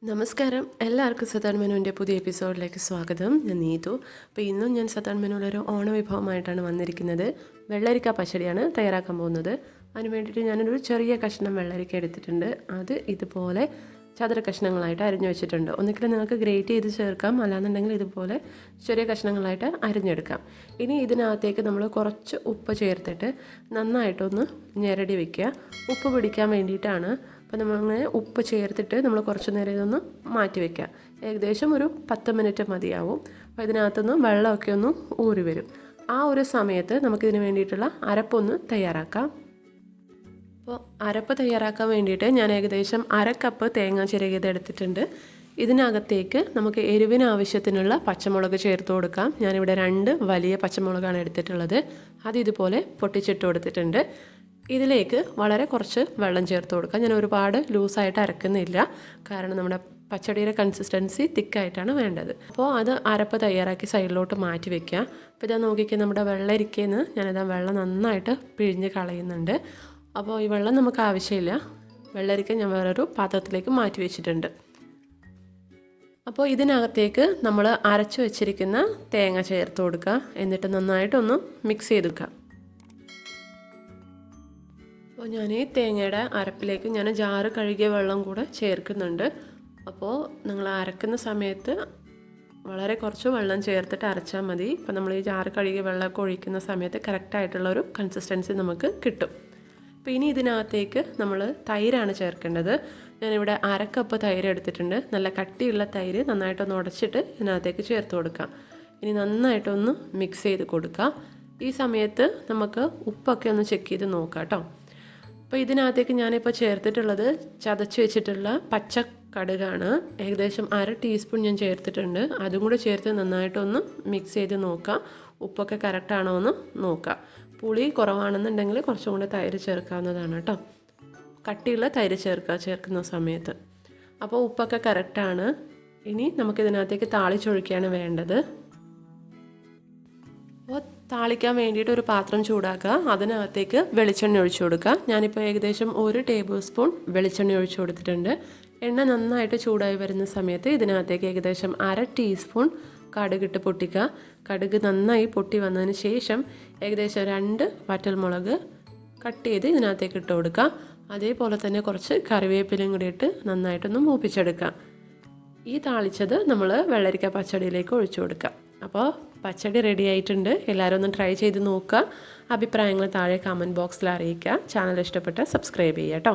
നമസ്കാരം, എല്ലാവർക്കും സതാൻ മെനുവിൻ്റെ പുതിയ എപ്പിസോഡിലേക്ക് സ്വാഗതം. ഞാൻ നീതു. അപ്പോൾ ഇന്നും ഞാൻ സതാൻ മെനുവിലൊരു ഓണവിഭവമായിട്ടാണ് വന്നിരിക്കുന്നത്. വെള്ളരിക്ക പച്ചടിയാണ് തയ്യാറാക്കാൻ പോകുന്നത്. അതിന് വേണ്ടിയിട്ട് ഞാനൊരു ചെറിയ കഷ്ണം വെള്ളരിക്ക എടുത്തിട്ടുണ്ട്. അത് ഇതുപോലെ ചതുര കഷ്ണങ്ങളായിട്ട് അരിഞ്ഞു വെച്ചിട്ടുണ്ട്. ഒന്നുകിൽ നിങ്ങൾക്ക് ഗ്രേറ്റ് ചെയ്ത് ചേർക്കാം, അല്ലാന്നുണ്ടെങ്കിൽ ഇതുപോലെ ചെറിയ കഷ്ണങ്ങളായിട്ട് അരിഞ്ഞെടുക്കാം. ഇനി ഇതിനകത്തേക്ക് നമ്മൾ കുറച്ച് ഉപ്പ് ചേർത്തിട്ട് നന്നായിട്ടൊന്ന് ഞെരടി വയ്ക്കുക. ഉപ്പ് പിടിക്കാൻ വേണ്ടിയിട്ടാണ്. അപ്പോൾ നമ്മളിങ്ങനെ ഉപ്പ് ചേർത്തിട്ട് നമ്മൾ കുറച്ച് നേരം ഇതൊന്ന് മാറ്റി വയ്ക്കുക. ഏകദേശം ഒരു 10 മിനിറ്റ് മതിയാവും. അപ്പോൾ ഇതിനകത്തുനിന്ന് വെള്ളമൊക്കെ ഒന്ന് ഊറി വരും. ആ ഒരു സമയത്ത് നമുക്കിതിന് വേണ്ടിയിട്ടുള്ള അരപ്പൊന്ന് തയ്യാറാക്കാം. അപ്പോൾ അരപ്പ് തയ്യാറാക്കാൻ വേണ്ടിയിട്ട് ഞാൻ ഏകദേശം 1/2 കപ്പ് തേങ്ങ ചിരകിയത് എടുത്തിട്ടുണ്ട്. ഇതിനകത്തേക്ക് നമുക്ക് എരിവിന് ആവശ്യത്തിനുള്ള പച്ചമുളക് ചേർത്ത് കൊടുക്കാം. ഞാനിവിടെ 2 വലിയ പച്ചമുളകാണ് എടുത്തിട്ടുള്ളത്. അത് ഇതുപോലെ പൊട്ടിച്ചിട്ട് കൊടുത്തിട്ടുണ്ട്. ഇതിലേക്ക് വളരെ കുറച്ച് വെള്ളം ചേർത്ത് കൊടുക്കാം. ഞാൻ ഒരുപാട് ലൂസായിട്ട് അരക്കുന്നില്ല, കാരണം നമ്മുടെ പച്ചടിയുടെ കൺസിസ്റ്റൻസി തിക്കായിട്ടാണ് വേണ്ടത്. അപ്പോൾ അത് അരപ്പ് തയ്യാറാക്കി സൈഡിലോട്ട് മാറ്റി വയ്ക്കുക. അപ്പോൾ ഇതാ നോക്കിക്കുക, നമ്മുടെ വെള്ളരിക്കയിൽ ഞാനിതാ വെള്ളം നന്നായിട്ട് പിഴിഞ്ഞ് കളയുന്നുണ്ട്. അപ്പോൾ ഈ വെള്ളം നമുക്ക് ആവശ്യമില്ല. വെള്ളരിക്ക ഞാൻ വേറൊരു പാത്രത്തിലേക്ക് മാറ്റി വെച്ചിട്ടുണ്ട്. അപ്പോൾ ഇതിനകത്തേക്ക് നമ്മൾ അരച്ചു വെച്ചിരിക്കുന്ന തേങ്ങ ചേർത്ത് കൊടുക്കുക. എന്നിട്ട് നന്നായിട്ടൊന്ന് മിക്സ് ചെയ്ത് വെക്കുക. അപ്പോൾ ഞാൻ ഈ തേങ്ങയുടെ അരപ്പിലേക്ക് ഞാൻ ജാറ് കഴുകിയ വെള്ളം കൂടെ ചേർക്കുന്നുണ്ട്. അപ്പോൾ നിങ്ങൾ അരക്കുന്ന സമയത്ത് വളരെ കുറച്ച് വെള്ളം ചേർത്തിട്ട് അരച്ചാൽ മതി. അപ്പോൾ നമ്മൾ ഈ ജാറ് കഴുകിയ വെള്ളമൊക്കെ ഒഴിക്കുന്ന സമയത്ത് കറക്റ്റായിട്ടുള്ളൊരു കൺസിസ്റ്റൻസി നമുക്ക് കിട്ടും. അപ്പോൾ ഇനി ഇതിനകത്തേക്ക് നമ്മൾ തൈരാണ് ചേർക്കേണ്ടത്. ഞാനിവിടെ 1/2 കപ്പ് തൈര് എടുത്തിട്ടുണ്ട്. നല്ല കട്ടിയുള്ള തൈര് നന്നായിട്ടൊന്ന് ഉടച്ചിട്ട് ഇതിനകത്തേക്ക് ചേർത്ത് കൊടുക്കാം. ഇനി നന്നായിട്ടൊന്ന് മിക്സ് ചെയ്ത് കൊടുക്കുക. ഈ സമയത്ത് നമുക്ക് ഉപ്പൊക്കെ ഒന്ന് ചെക്ക് ചെയ്ത് നോക്കാം കേട്ടോ. അപ്പോൾ ഇതിനകത്തേക്ക് ഞാനിപ്പോൾ ചേർത്തിട്ടുള്ളത് ചതച്ച് വെച്ചിട്ടുള്ള പച്ച കടുകാണ്. ഏകദേശം 1/2 ടീസ്പൂൺ ഞാൻ ചേർത്തിട്ടുണ്ട്. അതും കൂടെ ചേർത്ത് നന്നായിട്ടൊന്ന് മിക്സ് ചെയ്ത് നോക്കുക. ഉപ്പൊക്കെ കറക്റ്റാണോ എന്ന് നോക്കുക. പുളി കുറവാണെന്നുണ്ടെങ്കിൽ കുറച്ചും കൂടെ തൈര് ചേർക്കാവുന്നതാണ് കേട്ടോ. കട്ടിയുള്ള തൈര് ചേർക്കുന്ന സമയത്ത്. അപ്പോൾ ഉപ്പൊക്കെ കറക്റ്റാണ്. ഇനി നമുക്കിതിനകത്തേക്ക് താളിച്ചൊഴിക്കുകയാണ് വേണ്ടത്. അപ്പോൾ താളിക്കാൻ വേണ്ടിയിട്ട് ഒരു പാത്രം ചൂടാക്കുക. അതിനകത്തേക്ക് വെളിച്ചെണ്ണ ഒഴിച്ചു കൊടുക്കുക. ഞാനിപ്പോൾ ഏകദേശം 1 ടേബിൾ സ്പൂൺ വെളിച്ചെണ്ണ ഒഴിച്ചു കൊടുത്തിട്ടുണ്ട്. എണ്ണ നന്നായിട്ട് ചൂടായി വരുന്ന സമയത്ത് ഇതിനകത്തേക്ക് ഏകദേശം 1/2 ടീസ്പൂൺ കടുകിട്ട് പൊട്ടിക്കുക. കടുക് നന്നായി പൊട്ടി വന്നതിന് ശേഷം ഏകദേശം 2 വറ്റൽമുളക് കട്ട് ചെയ്ത് ഇതിനകത്തേക്ക് ഇട്ട് കൊടുക്കുക. അതേപോലെ തന്നെ കുറച്ച് കറിവേപ്പിലയും കൂടി ഇട്ട് നന്നായിട്ടൊന്ന് മൂപ്പിച്ചെടുക്കുക. ഈ താളിച്ചത് നമ്മൾ വെള്ളരിക്ക പച്ചടിയിലേക്ക് ഒഴിച്ചു കൊടുക്കുക. അപ്പോൾ പച്ചടി റെഡി ആയിട്ടുണ്ട്. എല്ലാവരും ഒന്ന് ട്രൈ ചെയ്ത് നോക്കുക. അഭിപ്രായങ്ങൾ താഴെ കമൻറ്റ് ബോക്സിൽ അറിയിക്കുക. ചാനൽ ഇഷ്ടപ്പെട്ടാൽ സബ്സ്ക്രൈബ് ചെയ്യുക കേട്ടോ.